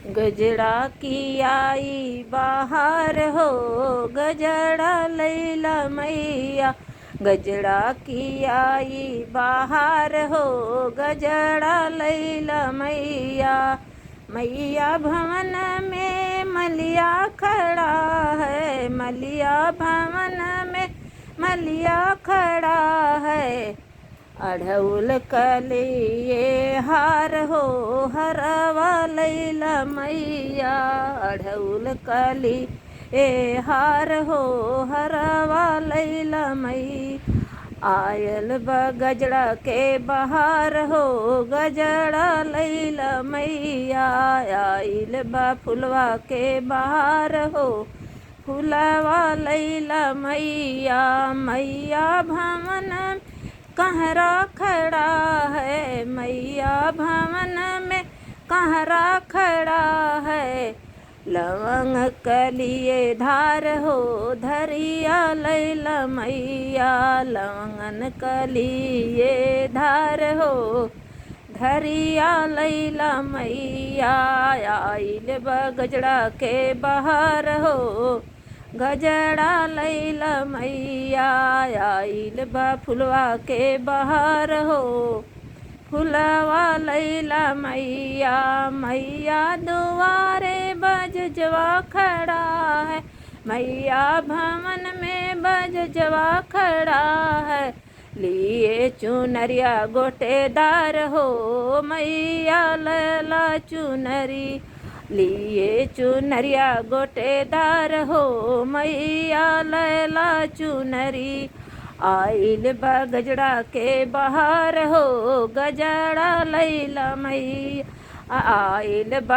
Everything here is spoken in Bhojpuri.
गजड़ा की आई बाहर हो, गजड़ा लैला मैया। गजड़ा की आई बाहर हो, गजड़ा लैला मैया। मैया भवन में मलिया खड़ा है, मलिया भवन में मलिया खड़ा है। अढ़उल कलिए हार हो, हरवा लैला मैया। अढ़उल कलिए हार हो, हरवा लैला मैया। आयल बा गजड़ा के बहार हो, गजड़ा लैला मैया। आइल बा फुलवा के बहार हो, फुलवा लैला मैया। मैया भवन कहरा खड़ा है, मैया भवन में कहरा खड़ा है। लवंग कलिए धार हो, धरिया लैला मैया। लवंगन कलिए धार हो, धरिया लैला मैया। आइल बा गजड़ा के बहार हो, गजड़ा लैला मैया। आइल बा फुलवा के बहार हो, फुलवा लैला मैया। मैया दुआरे बजजवा खड़ा है, मैया भवन में बजजवा खड़ा है। लिए चुनरिया गोटेदार हो, मैया लैला चुनरी। लिए चुनरिया गोटेदार हो, मैया लैला चुनरी। आइल बा गजड़ा के बहार हो, गजड़ा लैला मैया। आइल बा